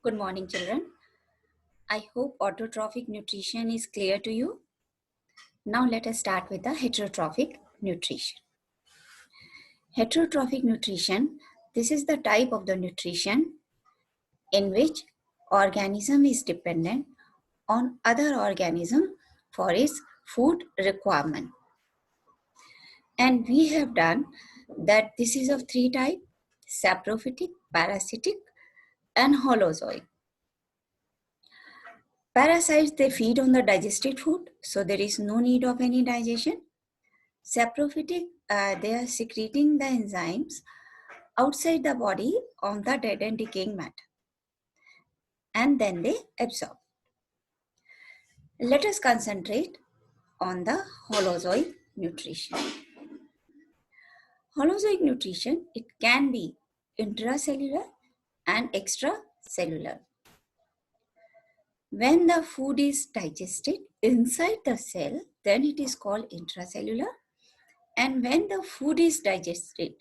Good morning, children. I hope autotrophic nutrition is clear to you. Now let us start with the heterotrophic nutrition. Heterotrophic nutrition, this is the type of the nutrition in which organism is dependent on other organism for its food requirement. And we have done that this is of three types: saprophytic, parasitic, and holozoic. Parasites, they feed on the digested food, so there is no need of any digestion. Saprophytic, they are secreting the enzymes outside the body on the dead and decaying matter, and then they absorb. Let us concentrate on the holozoic nutrition. Holozoic nutrition, it can be intracellular and extracellular. When the food is digested inside the cell, then it is called intracellular. And when the food is digested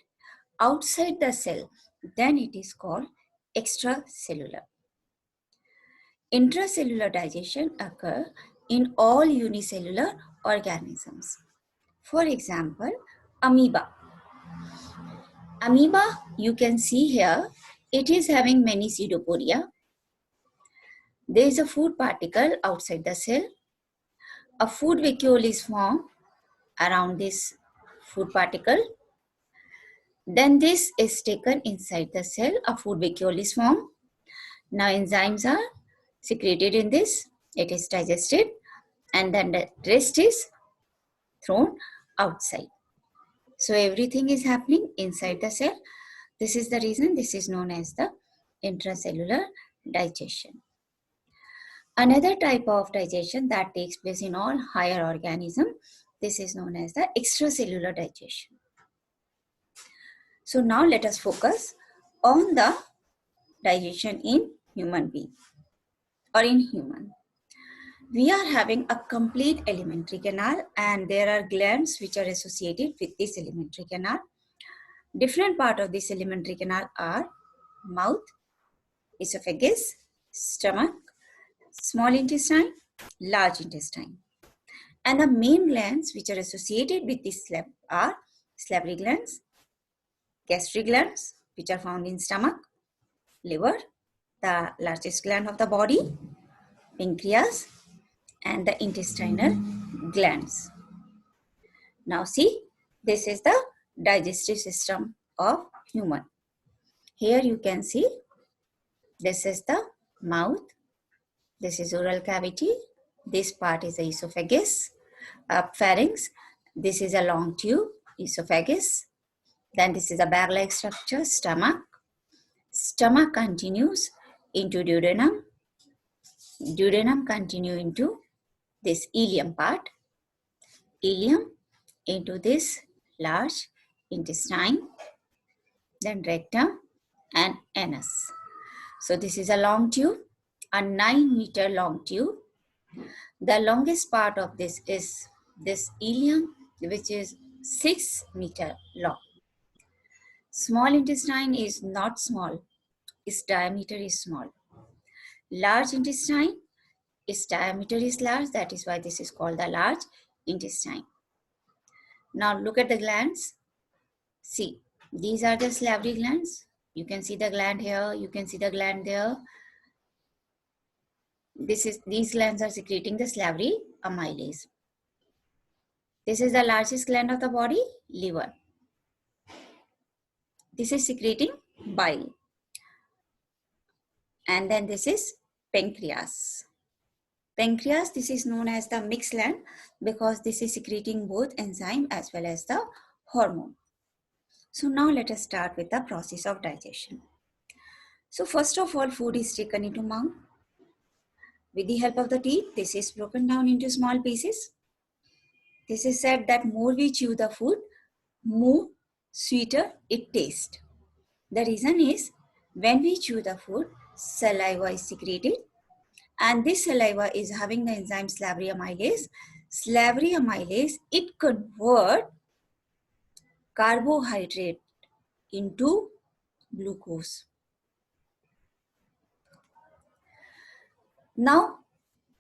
outside the cell, then it is called extracellular. Intracellular digestion occurs in all unicellular organisms. For example, amoeba. Amoeba, you can see here, it is having many pseudopodia. There is a food particle outside the cell. A food vacuole is formed around this food particle. Then this is taken inside the cell. A food vacuole is formed. Now enzymes are secreted in this. It is digested, and then the rest is thrown outside. So everything is happening inside the cell. This is the reason this is known as the intracellular digestion. Another type of digestion that takes place in all higher organisms, this is known as the extracellular digestion. So now let us focus on the digestion in human being or in human. We are having a complete alimentary canal, and there are glands which are associated with this alimentary canal. Different parts of this alimentary canal are mouth, esophagus, stomach, small intestine, large intestine. And the main glands which are associated with this slab are salivary glands, gastric glands, which are found in stomach, liver, the largest gland of the body, pancreas, and the intestinal glands. Now see, this is the digestive system of human. Here you can see, this is the mouth, this is oral cavity, this part is the esophagus, pharynx, this is a long tube, esophagus, then this is a bag-like structure, stomach. Stomach continues into duodenum, duodenum continue into this ileum part, ileum into this large intestine, then rectum and anus. So this is a long tube, a 9-meter long tube. The longest part of this is this ileum, which is 6 meter long. Small intestine is not small, its diameter is small. Large intestine, its diameter is large, that is why this is called the large intestine. Now look at the glands. See, these are the salivary glands. You can see the gland here, you can see the gland there. These glands are secreting the salivary amylase. This is the largest gland of the body, liver. This is secreting bile. And then this is pancreas. Pancreas, this is known as the mixed gland because this is secreting both enzyme as well as the hormone. So now let us start with the process of digestion. So first of all, food is taken into mouth. With the help of the teeth, this is broken down into small pieces. This is said that more we chew the food, more sweeter it tastes. The reason is, when we chew the food, saliva is secreted, and this saliva is having the enzyme salivary amylase. Salivary amylase, it converts carbohydrate into glucose. Now,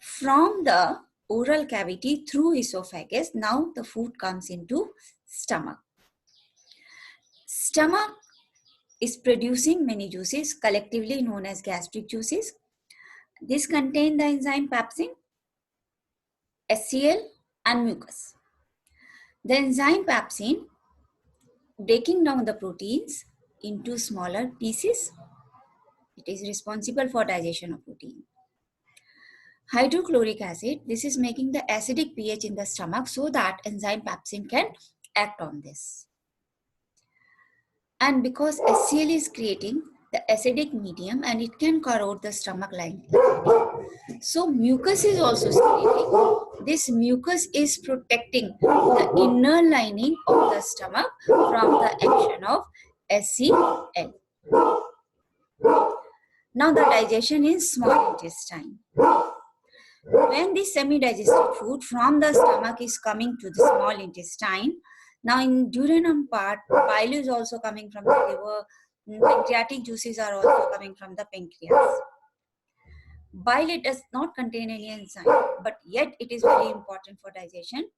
from the oral cavity through esophagus, now the food comes into stomach. Stomach is producing many juices, collectively known as gastric juices. This contain the enzyme pepsin, HCl, and mucus. The enzyme pepsin breaking down the proteins into smaller pieces. It is responsible for digestion of protein. Hydrochloric acid, this is making the acidic pH in the stomach so that enzyme pepsin can act on this. And because HCl is creating the acidic medium and it can corrode the stomach lining. So mucus is also secreting. This mucus is protecting the inner lining of the stomach from the action of HCl. Now the digestion in small intestine. When the semi-digested food from the stomach is coming to the small intestine, now in duodenum part, bile is also coming from the liver, pancreatic juices are also coming from the pancreas. Bile, it does not contain any enzyme, but yet it is very important for digestion.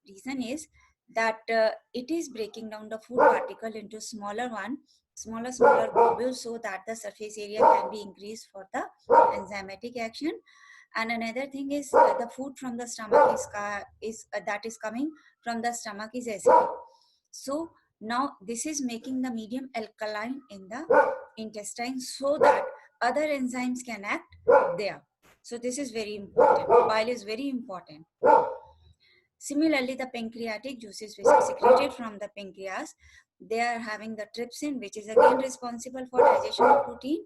Reason is that it is breaking down the food particle into smaller globules so that the surface area can be increased for the enzymatic action. And another thing is the food from the stomach that is coming from the stomach is acidic. So now this is making the medium alkaline in the intestine so that other enzymes can act there. So this is very important. Bile is very important. Similarly, the pancreatic juices which are secreted from the pancreas, they are having the trypsin, which is again responsible for digestion of protein,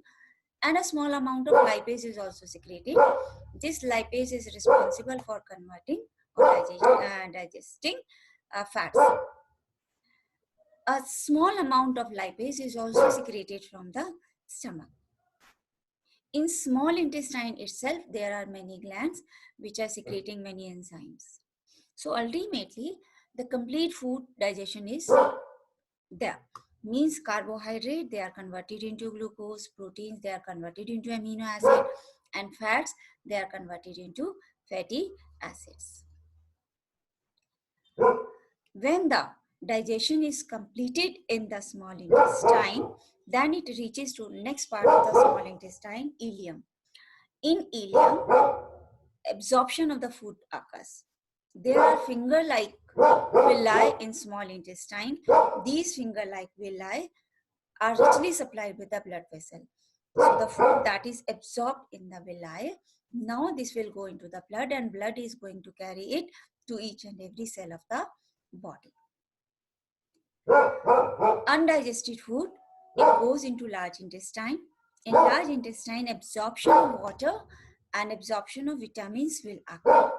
and a small amount of lipase is also secreted. This lipase is responsible for converting or digesting fats. A small amount of lipase is also secreted from the stomach. In small intestine itself, there are many glands which are secreting many enzymes. So ultimately, the complete food digestion is there. Means carbohydrate, they are converted into glucose, proteins, they are converted into amino acid, and fats, they are converted into fatty acids. When the digestion is completed in the small intestine, then it reaches to next part of the small intestine, ileum. In ileum, absorption of the food occurs. There are finger-like villi in small intestine. These finger-like villi are richly supplied with the blood vessel. So the food that is absorbed in the villi, now this will go into the blood and blood is going to carry it to each and every cell of the body. Undigested food, it goes into large intestine. In large intestine, absorption of water and absorption of vitamins will occur.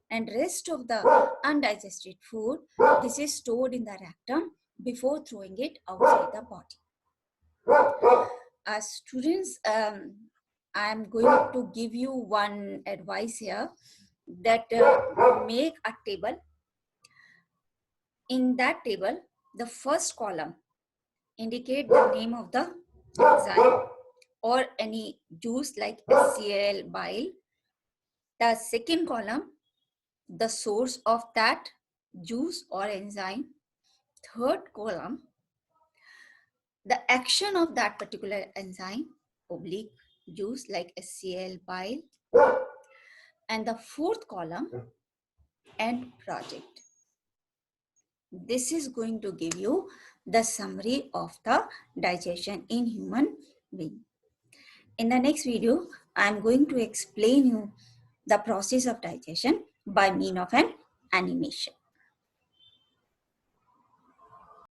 And rest of the undigested food, this is stored in the rectum before throwing it outside the body. As students, I am going to give you one advice here, that make a table. In that table, the first column indicate the name of the enzyme or any juice like HCl, bile. The second column, the source of that juice or enzyme. Third column, the action of that particular enzyme, oblique juice like HCl, bile. And the fourth column, end project. This is going to give you the summary of the digestion in human being. In the next video, I am going to explain you the process of digestion by means of an animation.